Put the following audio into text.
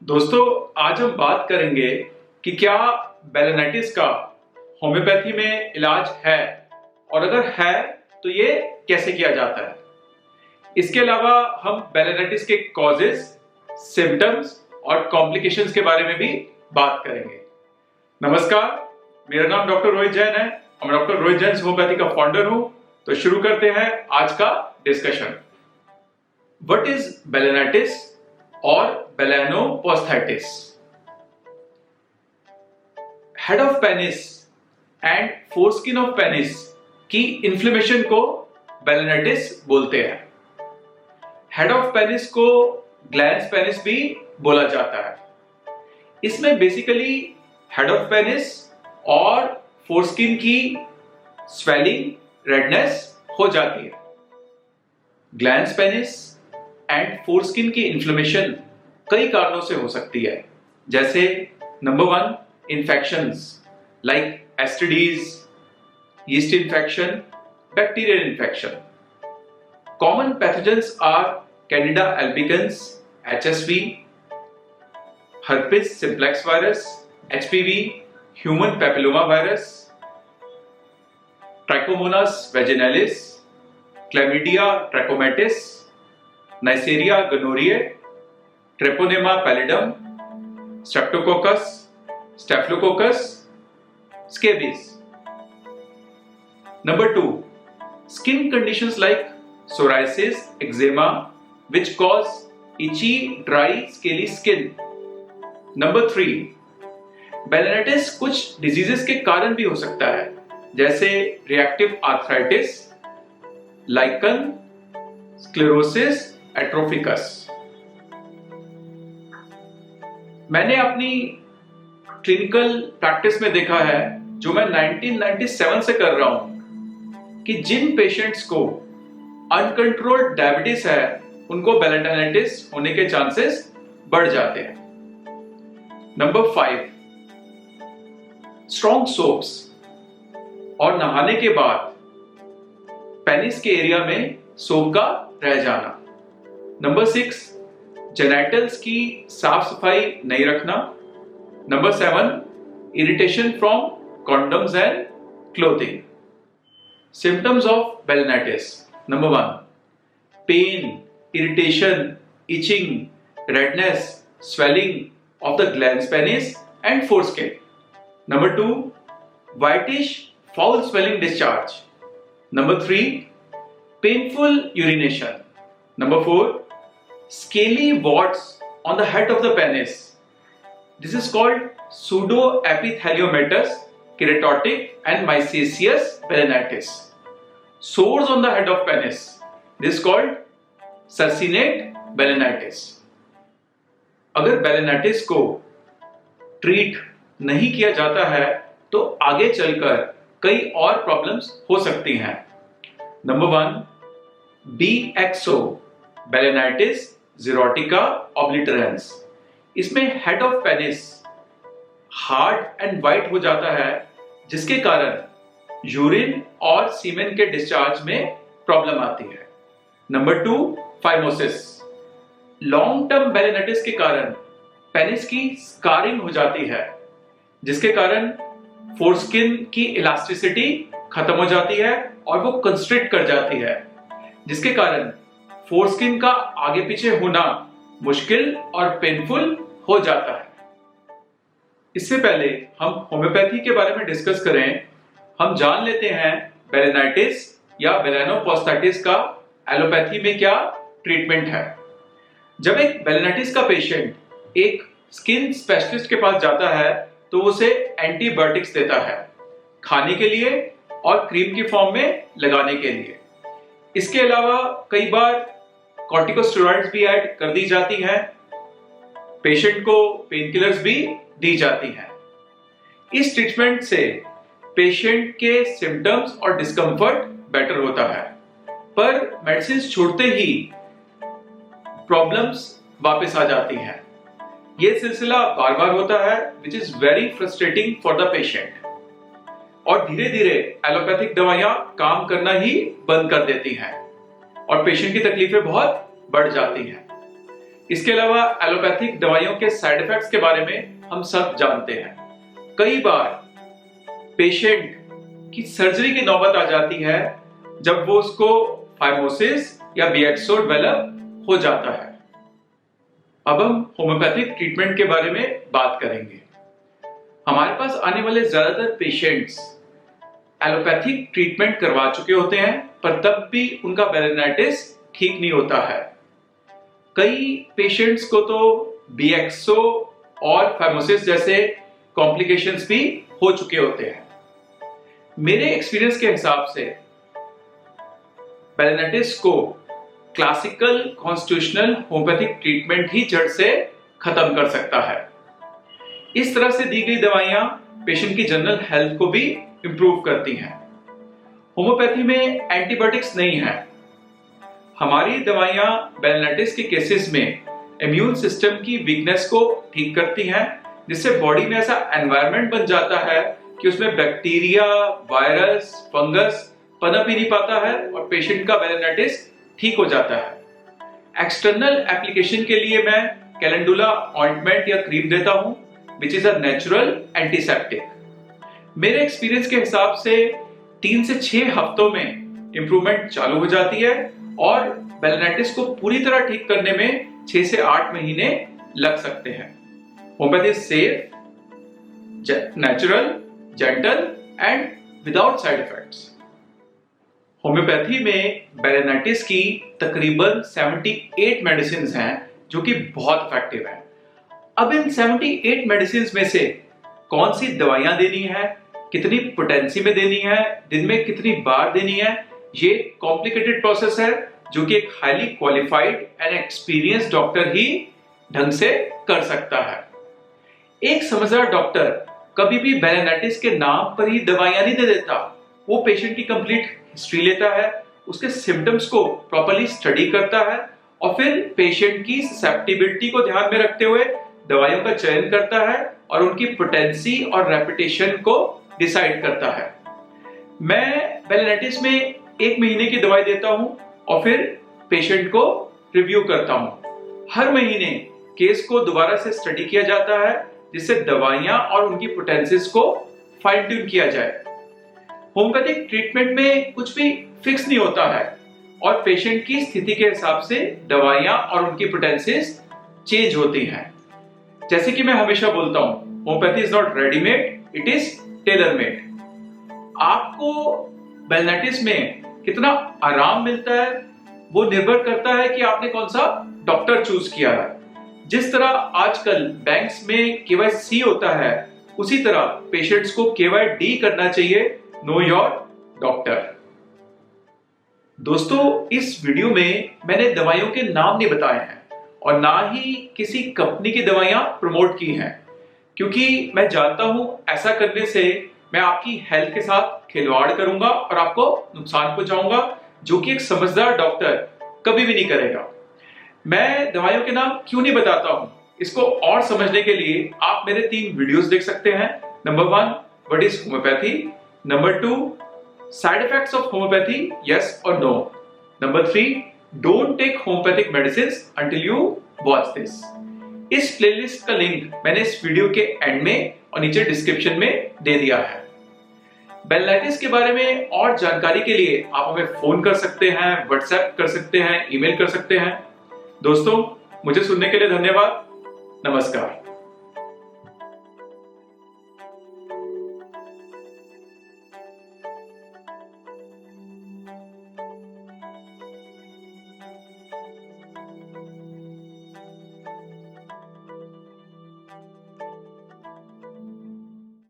दोस्तों, आज हम बात करेंगे कि क्या बेलेनाइटिस का होम्योपैथी में इलाज है और अगर है तो ये कैसे किया जाता है। इसके अलावा हम बेलेनाइटिस के कॉजेस, सिम्टम्स और कॉम्प्लिकेशंस के बारे में भी बात करेंगे। नमस्कार, मेरा नाम डॉक्टर रोहित जैन है। मैं डॉक्टर रोहित जैन होम्योपैथी का फाउंडर हूं। तो शुरू करते हैं आज का डिस्कशन। व्हाट इज बेलेनाइटिस और balanoposthitis? Head of penis and foreskin of penis की इन्फ्लेमेशन को बेलेनाइटिस बोलते हैं। हेड ऑफ पेनिस को ग्लैंस पेनिस भी बोला जाता है। इसमें बेसिकली हेड ऑफ पेनिस और फोरस्किन की स्वेलिंग, रेडनेस हो जाती है। ग्लैंस पेनिस एंड फोरस्किन की इन्फ्लेमेशन कई कारणों से हो सकती है, जैसे number 1, infections like STDs, yeast infection, bacterial infection. Common pathogens are Candida albicans, HSV, herpes simplex virus, HPV, human papilloma virus, Trichomonas vaginalis, Chlamydia trachomatis, Neisseria gonorrhoeae, Treponema pallidum, Streptococcus, Staphylococcus, scabies. Number 2, skin conditions like psoriasis, eczema, which cause itchy, dry, scaly skin. Number 3, बेलेनाइटिस कुछ diseases के कारण भी हो सकता है, जैसे reactive arthritis, lichen sclerosis एट्रोफिकस। मैंने अपनी क्लिनिकल प्रैक्टिस में देखा है, जो मैं 1997 से कर रहा हूं, कि जिन पेशेंट्स को अनकंट्रोल्ड डायबिटीज है उनको बेलेनाइटिस होने के चांसेस बढ़ जाते हैं। नंबर 5, स्ट्रॉन्ग सोप्स और नहाने के बाद पेनिस के एरिया में सोप का रह जाना। नंबर 6, जेनिटल्स की साफ सफाई नहीं रखना। Number 7, irritation from condoms and clothing. Symptoms of balanitis. Number 1, pain, irritation, itching, redness, swelling of the glans penis and foreskin. Number 2, whitish foul smelling discharge. Number 3, painful urination. Number 4, scaly warts on the head of the penis. This is called pseudoepitheliomatous keratotic and mycetious belennitis. Sores on the head of penis. This is called sarcinate belennitis. अगर बेलेनाइटिस को treat नहीं किया जाता है तो आगे चलकर कई और प्रॉब्लम्स हो सकती हैं। Number 1, BXO बेलेनाइटिस ज़ीरोटिका ऑब्लिटरेंस। इसमें head of penis hard and white हो जाता है, जिसके कारण यूरिन और सीमेन के डिस्चार्ज में प्रॉब्लम आती है। Number 2, phimosis. लॉन्ग टर्म बेलेनाइटिस के कारण पेनिस की स्कारिंग हो जाती है, जिसके कारण फोरस्किन की इलास्टिसिटी खत्म हो जाती है और वो कंस्ट्रिक्ट कर जाती है, जिसके कारण फोरस्किन का आगे पीछे होना मुश्किल और पेनफुल हो जाता है। इससे पहले हम होम्योपैथी के बारे में डिस्कस करें, हम जान लेते हैं बेलेनाइटिस या बेलेनोपोस्थाइटिस का एलोपैथी में क्या ट्रीटमेंट है। जब एक बेलेनाइटिस का पेशेंट एक स्किन स्पेशलिस्ट के पास जाता है तो उसे एंटीबायोटिक्स देता है, खाने के लिए और क्रीम की फॉर्म में लगाने के लिए। इसके अलावा कई बार कॉर्टिकोस्टेरॉइड्स भी ऐड कर दी जाती हैं। पेशेंट को पेन किलर्स भी दी जाती हैं। इस ट्रीटमेंट से पेशेंट के सिम्टम्स और डिस्कम्फर्ट बेटर होता है, पर मेडिसिन छोड़ते ही प्रॉब्लम्स वापस आ जाती हैं। यह सिलसिला बार बार होता है, which is very frustrating for the patient, और धीरे धीरे एलोपैथिक दवाइयां काम करना ही बंद कर देती हैं और पेशेंट की तकलीफें बहुत बढ़ जाती हैं। इसके अलावा एलोपैथिक दवाइयों के साइड इफेक्ट्स के बारे में हम सब जानते हैं। कई बार पेशेंट की सर्जरी की नौबत आ जाती है जब वो उसको फाइमोसिस या बीएक्सो डेवलप हो जाता है। अब हम होम्योपैथिक ट्रीटमेंट के बारे में बात करेंगे। हमारे पास आने वाले ज्यादातर पेशेंट्स एलोपैथिक ट्रीटमेंट करवा चुके होते हैं, पर तब भी उनका बेलेनाइटिस ठीक नहीं होता है। कई पेशेंट्स को तो बीएक्सो और फाइमोसिस जैसे कॉम्प्लिकेशंस भी हो चुके होते हैं। मेरे एक्सपीरियंस के हिसाब से बेलेनाइटिस को क्लासिकल कॉन्स्टिट्यूशनल होम्योपैथिक ट्रीटमेंट ही जड़ से खत्म कर सकता है। इस तरह से दी गई दवाइयां पेशेंट की जनरल हेल्थ को भी इंप्रूव करती हैं। होम्योपैथी में एंटीबायोटिक्स नहीं है। हमारी दवाइयां बेलेनाइटिस के केसेस में इम्यून सिस्टम की वीकनेस को ठीक करती हैं, जिससे बॉडी में ऐसा एनवायरनमेंट बन जाता है कि उसमें बैक्टीरिया, वायरस, फंगस पनप ही नहीं पाता है और पेशेंट का बेलेनाइटिस ठीक हो जाता है। एक्सटर्नल एप्लीकेशन के लिए मैं कैलेंडुला ऑइंटमेंट या क्रीम देता हूं, which is a natural antiseptic. मेरे एक्सपीरियंस के हिसाब से 3 से 6 हफ्तों में इंप्रूवमेंट चालू हो जाती है और बेलेनाइटिस को पूरी तरह ठीक करने में 6 से 8 महीने लग सकते हैं। Homeopathy is safe, natural, gentle and without side effects. Homeopathy में बेलेनाइटिस की तकरीबन 78 मेडिसिन हैं जो कि बहुत इफेक्टिव हैं। अब इन 78 मेडिसिन में से कौन सी दवाइयां देनी है, कितनी पोटेंसी में देनी है, दिन में कितनी बार देनी है, ये कॉम्प्लिकेटेड प्रोसेस है जो कि एक highly qualified and experience doctor ही ढंग से कर सकता है। एक समझदार डॉक्टर कभी भी बेलेनाइटिस के नाम पर ही दवाइयां नहीं दे देता। वो पेशेंट की कंप्लीट हिस्ट्री लेता है, उसके सिम्टम्स को प्रॉपर्ली स्टडी करता है और फिर पेशेंट की ससेप्टिबिलिटी को ध्यान में रखते हुए दवाइयों का चयन करता है और उनकी पोटेंसी और रेपुटेशन को डिसाइड करता है। मैं बेलेनाइटिस में 1 महीने की दवाई देता हूं और फिर पेशेंट को रिव्यू करता हूं। हर महीने केस को दोबारा से स्टडी किया जाता है जिससे दवाइयां और उनकी पोटेंसीज को फाइन ट्यून किया जाए। होम्योपैथिक ट्रीटमेंट में कुछ भी फिक्स नहीं होता है और पेशेंट की स्थिति के हिसाब से दवाइयां और उनकी पोटेंसीज चेंज होती हैं। जैसे कि मैं हमेशा बोलता हूं, homeopathy is not readymade, it is tailor made. आपको बेलेनाइटिस में कितना आराम मिलता है वो निर्भर करता है कि आपने कौन सा डॉक्टर चूज किया है। जिस तरह आजकल बैंक्स में केवाईसी होता है, उसी तरह पेशेंट्स को केवाईडी करना चाहिए, नो योर डॉक्टर। दोस्तों, इस वीडियो में मैंने दवाइयों के नाम नहीं बताए हैं और ना ही किसी कंपनी की दवाइयां प्रमोट की हैं, क्योंकि मैं जानता हूं ऐसा करने से मैं आपकी हेल्थ के साथ खिलवाड़ करूंगा और आपको नुकसान पहुंचाऊंगा, जो कि एक समझदार डॉक्टर कभी भी नहीं करेगा। मैं दवाइयों के नाम क्यों नहीं बताता हूं, इसको और समझने के लिए आप मेरे 3 वीडियोस देख सकते हैं। Number 1, what is homeopathy. Number 2, side effects of homeopathy, yes और no. Number 3, don't take homeopathic medicines until you watch this. इस प्लेलिस्ट का लिंक मैंने इस वीडियो के एंड में और नीचे डिस्क्रिप्शन में दे दिया है। बेलेनाइटिस के बारे में और जानकारी के लिए आप हमें फोन कर सकते हैं, व्हाट्सएप कर सकते हैं, ईमेल कर सकते हैं। दोस्तों, मुझे सुनने के लिए धन्यवाद। नमस्कार।